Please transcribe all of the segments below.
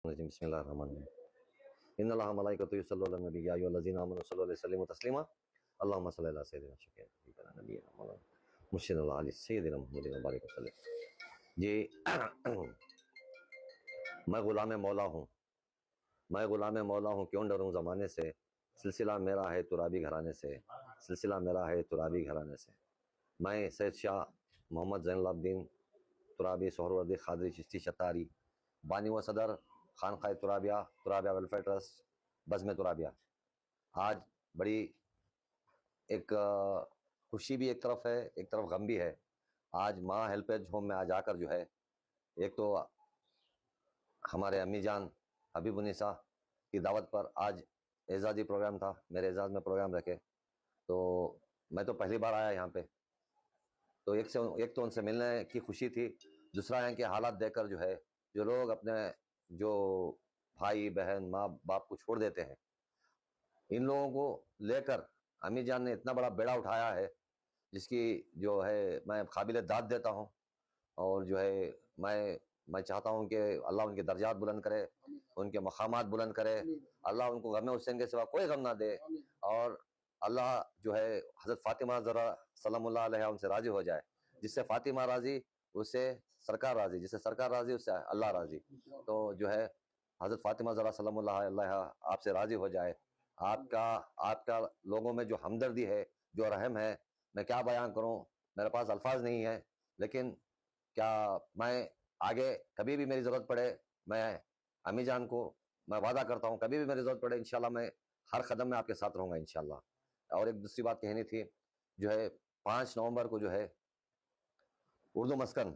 بسم اللہ الرحمن الرحیم ان اللہ ملائکۃ یصلون علی النبی یا ایھا الذین آمنوا صلوا علیہ وسلموا تسلیما اللهم صل علی سیدنا شفیعنا نبینا مولانا مرشدنا علی سیدنا محمد وبارک وسلم۔ جی میں غلام مولا ہوں، میں غلام مولا ہوں، کیوں ڈروں زمانے سے، سلسلہ میرا ہے ترابی گھرانے سے، سلسلہ میرا ہے ترابی گھرانے سے۔ میں سید شاہ محمد زین العابدین ترابی سہروردی قادری چشتی شتاری، بانی و صدر خانقاہ ترابیہ ویلفیئر ٹرسٹ بزم ترابیہ۔ آج بڑی ایک خوشی بھی ایک طرف ہے، ایک طرف غم بھی ہے۔ آج ماں ہیلپ ایج ہوم میں آج آ کر جو ہے، ایک تو ہمارے امی جان حبیب النساء کی دعوت پر آج اعزازی پروگرام تھا، میرے اعزاز میں پروگرام رکھے، تو میں تو پہلی بار آیا یہاں پہ، تو ایک تو ان سے ملنے کی خوشی تھی، دوسرا ہے کہ حالات دیکھ کر جو ہے، جو لوگ اپنے جو بھائی بہن ماں باپ کو چھوڑ دیتے ہیں، ان لوگوں کو لے کر امی جان نے اتنا بڑا بیڑا اٹھایا ہے، جس کی جو ہے میں قابل داد دیتا ہوں، اور جو ہے میں چاہتا ہوں کہ اللہ ان کے درجات بلند کرے، ان کے مقامات بلند کرے، اللہ ان کو غم حسین کے سوا کوئی غم نہ دے، اور اللہ جو ہے حضرت فاطمہ زہرا سلام اللہ علیہ ان سے راضی ہو جائے، جس سے فاطمہ راضی اس سے سرکار راضی، جس سے سرکار راضی اس سے اللہ راضی۔ تو جو ہے حضرت فاطمہ زہرا سلام اللہ علیہ آپ سے راضی ہو جائے۔ آپ کا لوگوں میں جو ہمدردی ہے، جو رحم ہے، میں کیا بیان کروں، میرے پاس الفاظ نہیں ہے، لیکن کیا میں آگے کبھی بھی میری ضرورت پڑے، میں امی جان کو میں وعدہ کرتا ہوں، کبھی بھی میری ضرورت پڑے انشاءاللہ میں ہر قدم میں آپ کے ساتھ رہوں گا انشاءاللہ۔ اور ایک دوسری بات کہنی تھی، جو ہے 5 نومبر کو جو ہے اردو مسکن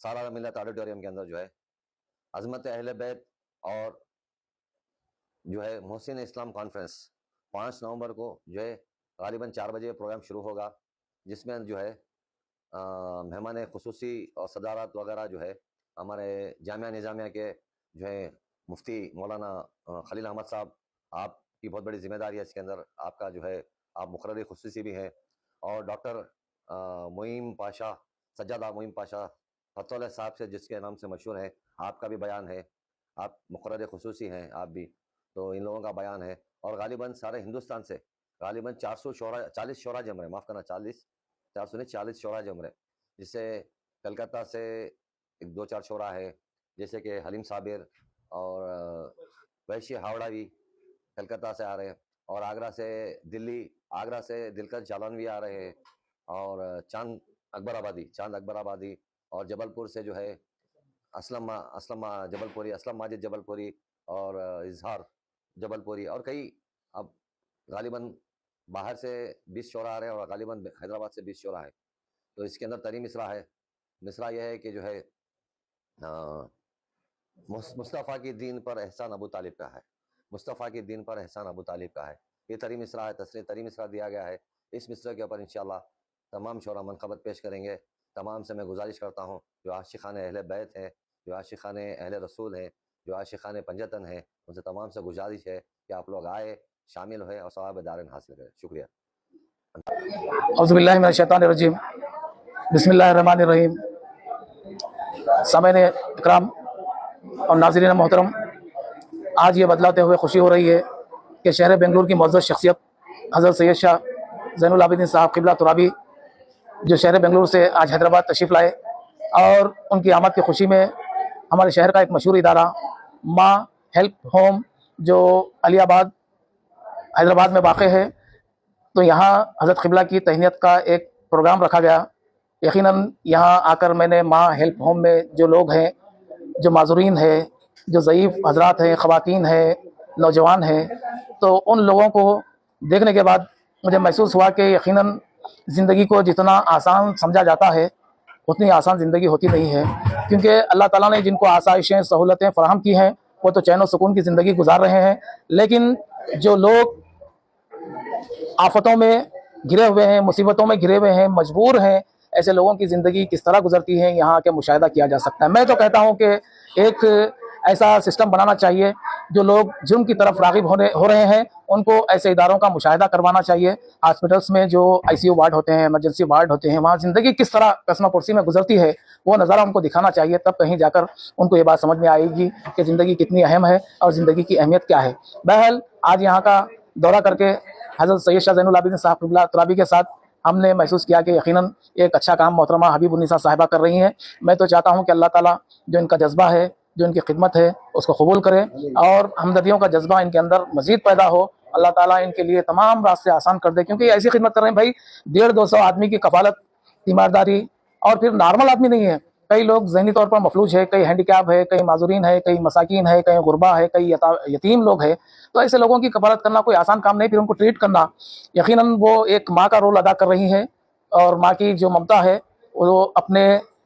سالارہ ملت آڈیٹوریم کے اندر جو ہے عظمت اہل بیت اور جو ہے محسن اسلام کانفرنس 5 نومبر کو جو ہے غالباً 4 بجے پروگرام شروع ہوگا، جس میں جو ہے مہمان خصوصی اور صدارت وغیرہ جو ہے ہمارے جامعہ نظامیہ کے جو ہے مفتی مولانا خلیل احمد صاحب، آپ کی بہت بڑی ذمہ داری ہے اس کے اندر، آپ کا جو ہے آپ مقرری خصوصی بھی ہیں، اور ڈاکٹر معین پاشا، سجادہ معین پاشا فتح اللہ صاحب سے جس کے نام سے مشہور ہیں، آپ کا بھی بیان ہے، آپ مقرر خصوصی ہیں آپ بھی، تو ان لوگوں کا بیان ہے، اور غالباً سارے ہندوستان سے غالباً 40 شعراء جم رہے ہیں، معاف کرنا 40 شعراء جم رہے، جس سے کلکتہ سے 2-4 شعراء ہے، جیسے کہ حلیم صابر اور ویشی ہاوڑا بھی کلکتہ سے آ رہے ہیں، اور آگرہ سے دلکش جالانوی آ رہے ہیں، اور چاند اکبر آبادی، اور جبل پور سے جو ہے اسلم ماجد جبل پوری اور اظہار جبل پوری، اور کئی اب غالباً باہر سے 20 شعراء آ رہے ہیں، اور غالباً حیدرآباد سے 20 شعراء ہے۔ تو اس کے اندر ترین مصرع یہ ہے کہ جو ہے مصطفیٰ کی دین پر احسان ابو طالب کا ہے، مصطفیٰ کی دین پر احسان ابو طالب کا ہے، یہ ترین مصرع ہے، ترین مصرع دیا گیا ہے۔ اس مصرع کے اوپر انشاءاللہ تمام شعراء منقبت پیش کریں گے۔ تمام سے میں گزارش کرتا ہوں، جو عاشقان اہل بیت ہیں، جو عاشقان اہل رسول ہیں، جو عاشقان پنجتن ہیں، ان سے تمام سے گزارش ہے کہ آپ لوگ آئے، شامل ہوئے اور ثواب دارین حاصل کریں۔ شکریہ۔ اعوذ باللہ من الشیطان الرجیم، بسم اللہ الرحمن الرحیم۔ سامعین اکرام اور ناظرین محترم، آج یہ بتلاتے ہوئے خوشی ہو رہی ہے کہ شہر بنگلور کی معزز شخصیت حضرت سید شاہ زین العابدین صاحب قبلہ ترابی، جو شہر بنگلور سے آج حیدرآباد تشریف لائے، اور ان کی آمد کی خوشی میں ہمارے شہر کا ایک مشہور ادارہ ماں ہیلپ ہوم، جو علی آباد حیدرآباد میں واقع ہے، تو یہاں حضرت قبلہ کی تہنیت کا ایک پروگرام رکھا گیا۔ یقیناً یہاں آ کر میں نے ماں ہیلپ ہوم میں جو لوگ ہیں، جو معذورین ہیں، جو ضعیف حضرات ہیں، خواتین ہیں، نوجوان ہیں، تو ان لوگوں کو دیکھنے کے بعد مجھے محسوس ہوا کہ یقیناً زندگی کو جتنا آسان سمجھا جاتا ہے اتنی آسان زندگی ہوتی نہیں ہے، کیونکہ اللہ تعالیٰ نے جن کو آسائشیں سہولتیں فراہم کی ہیں وہ تو چین و سکون کی زندگی گزار رہے ہیں، لیکن جو لوگ آفتوں میں گھرے ہوئے ہیں، مصیبتوں میں گھرے ہوئے ہیں، مجبور ہیں، ایسے لوگوں کی زندگی کس طرح گزرتی ہے یہاں کے مشاہدہ کیا جا سکتا ہے۔ میں تو کہتا ہوں کہ ایک ایسا سسٹم بنانا چاہیے जो लोग जुर्म की तरफ राग़िब हो रहे हैं उनको ऐसे इदारों का मुशाहिदा करवाना चाहिए। हॉस्पिटल्स में जो ICU वार्ड होते हैं, इमरजेंसी वार्ड होते हैं, वहाँ ज़िंदगी किस तरह कसमापुरसी में गुजरती है वो नज़ारा उनको दिखाना चाहिए। तब कहीं जाकर उनको ये बात समझ में आएगी कि ज़िंदगी कितनी अहम है और ज़िंदगी की अहमियत क्या है। बहरहाल आज यहाँ का दौरा करके हज़रत सैयद शाह ज़ैनुल आबिदीन साहब क़िबला तुराबी के साथ हमने महसूस किया कि यकीनन एक अच्छा काम मोहतरमा हबीब उन्निसा साहिबा कर रही हैं। मैं तो चाहता हूँ कि अल्लाह ताला जो इनका जज्बा है, जो इनकी खिदमत है, उसको कबूल करे और हमदर्दियों का जज्बा इनके अंदर मज़ीद पैदा हो। अल्लाह ताला इनके लिए तमाम रास्ते आसान कर दे, क्योंकि ऐसी खिदमत कर रहे हैं भाई, 150-200 आदमी की कफालत, तीमारदारी, और फिर नॉर्मल आदमी नहीं है। कई लोग ज़हनी तौर पर मफलूज है, कई हैंडीकैप है, कई माजूरीन है, कई मसाकीन है, कई गुरबा है, कई यतीम लोग हैं। तो ऐसे लोगों की कफालत करना कोई आसान काम नहीं, फिर उनको ट्रीट करना। यकीनन वो एक माँ का रोल अदा कर रही हैं और माँ की जो ममता है वो अपने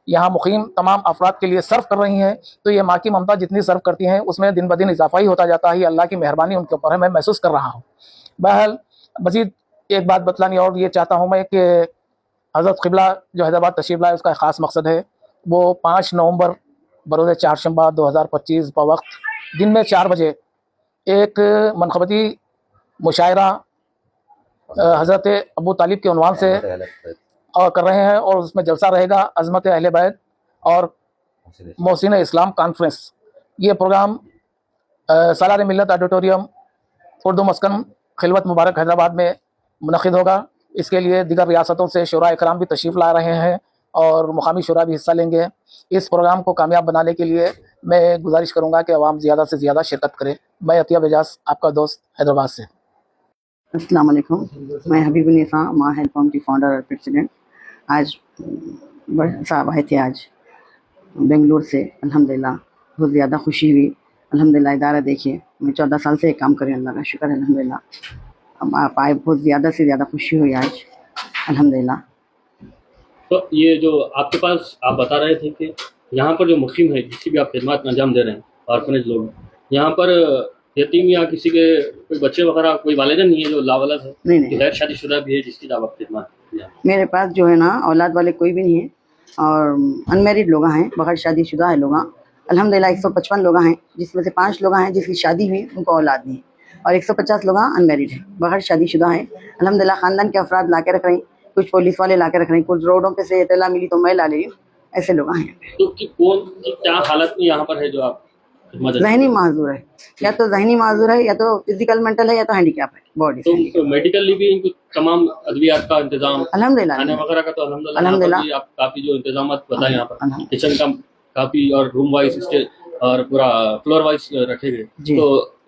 यहाँ मुकीम तमाम अफराद के लिए सर्व कर रही हैं। तो ये माँ की ममता जितनी सर्व करती हैं उसमें दिन ब दिन इजाफा ही होता जाता है। अल्लाह की मेहरबानी उनके ऊपर है, मैं महसूस कर रहा हूँ। बहरहाल मज़ीद एक बात बतलानी और ये चाहता हूँ मैं कि हज़रत क़िबला जो हैदराबाद तशरीफ़ लाए उसका एक ख़ास मकसद है। वो 5 नवंबर बरोज़ चारशंबा 2025 बवक्त दिन में 4 बजे एक मनक़बती मुशायरा हज़रत अबू तालिब के उन्वान से कर रहे हैं और उसमें जलसा रहेगा अज़मत अहले बैत और मोहसिन इस्लाम कॉन्फ्रेंस। ये प्रोग्राम सालार मिल्लत ऑडिटोरियम उर्दू मस्कन खिलवत मुबारक हैदराबाद में मुनक़िद होगा। इसके लिए दीगर रियासतों से शुरा इकराम भी तशरीफ़ ला रहे हैं और मुकामी शुरा भी हिस्सा लेंगे। इस प्रोग्राम को कामयाब बनाने के लिए मैं गुजारिश करूँगा कि अवाम ज़्यादा से ज़्यादा शिरकत करे। मैं अतिया एजाज आपका दोस्त हैदराबाद से। अस्सलाम वालेकुम, मैं हबीब उन्निसा माँ हेल्प होम की फाउंडर और प्रेसिडेंट। आज साहब आए थे आज बेंगलोर से, अल्हम्दुलिल्लाह बहुत ज़्यादा खुशी हुई। अल्हम्दुलिल्लाह इदारा देखिए, मैं 14 साल से काम कर रही हूँ, अल्लाह का शुक्र है अल्हम्दुलिल्लाह। अब आप आए, बहुत ज़्यादा से ज़्यादा खुशी हुई आज अल्हम्दुलिल्लाह। तो ये जो आपके पास आप बता रहे थे कि यहाँ पर जो मुकीम है, जिसकी भी आप खिदमत अंजाम दे रहे हैं, ऑर्फनेज लोग, यहाँ पर यतीम या किसी के कोई बच्चे वगैरह कोई वालिदैन नहीं है जो लावालद है? नहीं, गैर शादीशुदा भी है जिसकी आप खिदमत? मेरे पास जो है ना औलाद वाले कोई भी नहीं है और अनमेरिड लोग हैं, बगैर शादीशुदा है लोग। अल्हम्दुलिल्लाह 155 लोग हैं, जिसमें से 5 लोग हैं जिसकी शादी हुई, उनको औलाद नहीं है, और 150 लोग अनमेरिड हैं, बगैर शादीशुदा हैं। अल्हम्दुलिल्लाह ख़ानदान के अफराद ला के रख रही, कुछ पुलिस वाले ला के रख रहे हैं, कुछ रोडों पे से इतला मिली तो मैं ला ले रही हूँ, ऐसे लोग हैं। तो कौन क्या हालत में यहाँ पर है जो आप खिदमत? ज़हनी माजूर है, या तो ज़हनी माजूर है, या तो फिजिकल मेंटल है, या तो हैंडीकैप है बॉडी। तो मेडिकली भी इनको तमाम अद्वियात का इंतजाम, अल्हम्दुलिल्लाह, खाने वगैरह का तो अल्हम्दुलिल्लाह आप काफ़ी जो इंतजाम बताए यहाँ पर, किचन का काफ़ी और रूम वाइज स्टे और पूरा फ्लोर वाइज रखे गए, तो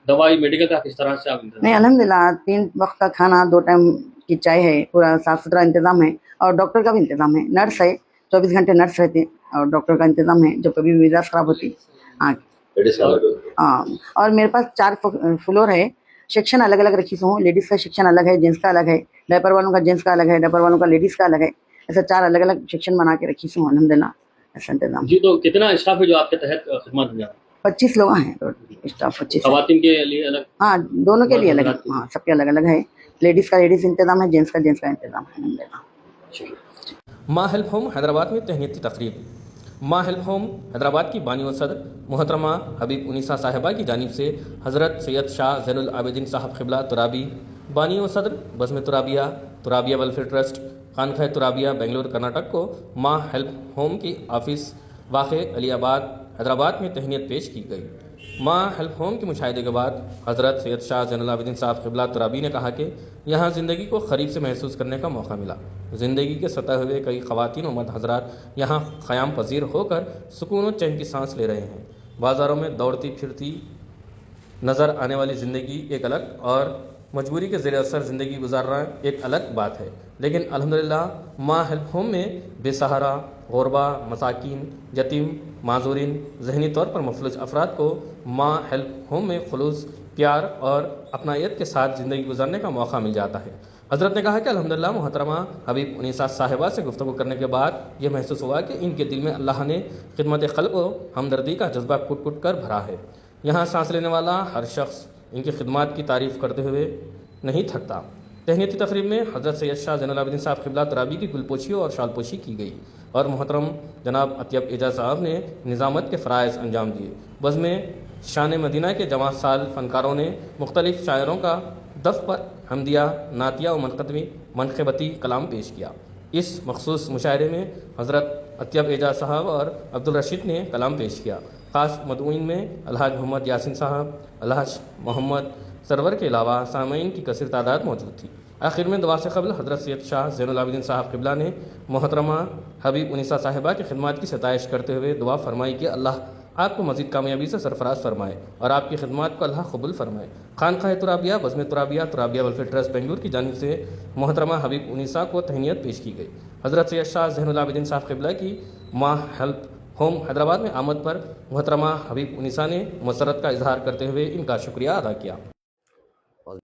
दवाई मेडिकल का किस तरह से आप? नहीं अल्हम्दुलिल्लाह 3 वक्त का खाना, 2 टाइम की चाय है, पूरा साफ़ सुथरा इंतज़ाम है, और डॉक्टर का भी इंतज़ाम है। नर्स है, 24 घंटे नर्स रहते हैं, और डॉक्टर का इंतज़ाम है जब कभी मिजाज ख़राब होती। हाँ, और मेरे पास 4 फ्लोर है, सेक्शन अलग अलग रखी हूँ। लेडीज़ का सेक्शन अलग है, जेंट्स का अलग है, डायपर वालों का जेंट्स का अलग है, डायपर वालों का लेडीज़ का अलग है, ऐसा 4 अलग अलग सेक्शन बना के रखी हूँ अल्हम्दुलिल्लाह, ऐसा इंतज़ाम। जी, तो कितना स्टाफ है जो आपके तहत खिदमत में? 25 लोग हैं स्टाफ, 25। ख़वातीन के लिए अलग? हाँ, दोनों के लिए अलग है, हाँ सबके अलग अलग है। लेडीज़ का लेडीज़ इंतज़ाम है, जेंट्स का जेंट्स का इंतज़ाम है अल्हम्दुलिल्लाह। माँ हेल्प होम हैदराबाद में तहनीती तकरीब। माँ हेल्प होम हैदराबाद की बानी व सदर मोहतरमा हबीब उन्निसा साहिबा की जानिब से हज़रत सैयद शाह ज़ैनुल आबिदीन साहब क़िबला तुराबी बानी व सदर बज़्म तुराबिया वेलफेयर ट्रस्ट खानखा तुराबिया बेंगलोर कर्नाटक को माँ हेल्प होम की ऑफिस वाक़े अलीआबाद हैदराबाद में तहनीत पेश की गई। माँ हेल्प होम के मुशाहिदे के बाद हज़रत सैयद शाह ज़ैनुल आबिदीन साहब क़िबला तुराबी ने कहा कि यहाँ ज़िंदगी को क़रीब से महसूस करने का मौका मिला। ज़िंदगी के सतह हुए कई ख़वातीन व मर्द हज़रात यहाँ क़याम पजीर होकर सुकून व चैन की सांस ले रहे हैं। बाज़ारों में दौड़ती फिरती नज़र आने वाली ज़िंदगी एक अलग और मजबूरी के ज़ेर असर ज़िंदगी गुजारना एक अलग बात है, लेकिन अल्हम्दुलिल्लाह माँ हेल्प होम में बेसहारा, गुरबा, मसाकीन, यतीम, माजूरीन, ज़हनी तौर पर मफलूज अफराद को माँ हेल्प होम में खुलूस, प्यार और अपनायत के साथ ज़िंदगी गुजारने का मौका मिल जाता है। हज़रत ने कहा कि अल्हम्दुलिल्लाह मोहतरमा हबीब उन्निसा साहिबा से गुफ्तगू करने के बाद ये महसूस हुआ कि इनके दिल में अल्लाह ने खिदमत खल्क़ व हमदर्दी का जज्बा कुट कुट कर भरा है। यहाँ सांस लेने वाला हर शख्स इनकी खिदमत की तारीफ़ करते हुए नहीं थकता। तहनीती तकरीब में हज़रत सैयद शाह ज़ैनुल आबिदीन साहब क़िबला तुराबी की गुलपोशी और शालपोशी की गई और मोहतरम जनाब अतिया एजाज साहब ने निज़ामत के फ़राइज़ अंजाम दिए। बज़्म شان مدینہ کے جماعت سال فنکاروں نے مختلف شاعروں کا دف پر حمدیہ، نعتیہ و منقبتی کلام پیش کیا۔ اس مخصوص مشاعرے میں حضرت اطیب اعجاز صاحب اور عبدالرشید نے کلام پیش کیا۔ خاص مدعوئین میں الحاج محمد یاسین صاحب، الحاج محمد سرور کے علاوہ سامعین کی کثیر تعداد موجود تھی۔ آخر میں دعا سے قبل حضرت سید شاہ زین العابدین صاحب قبلہ نے محترمہ حبیب انیسہ صاحبہ کی خدمات کی ستائش کرتے ہوئے دعا فرمائی کہ اللہ آپ کو مزید کامیابی سے سرفراز فرمائے اور آپ کی خدمات کو اللہ قبول فرمائے۔ خانقاہ ترابیہ بزم ترابیہ ویلفیئر ٹرسٹ بنگلور کی جانب سے محترمہ حبیب انیسہ کو تہنیت پیش کی گئی۔ حضرت سید شاہ زین العابدین صاحب قبلہ کی ماں ہیلپ ہوم حیدرآباد میں آمد پر محترمہ حبیب انیسہ نے مسرت کا اظہار کرتے ہوئے ان کا شکریہ ادا کیا۔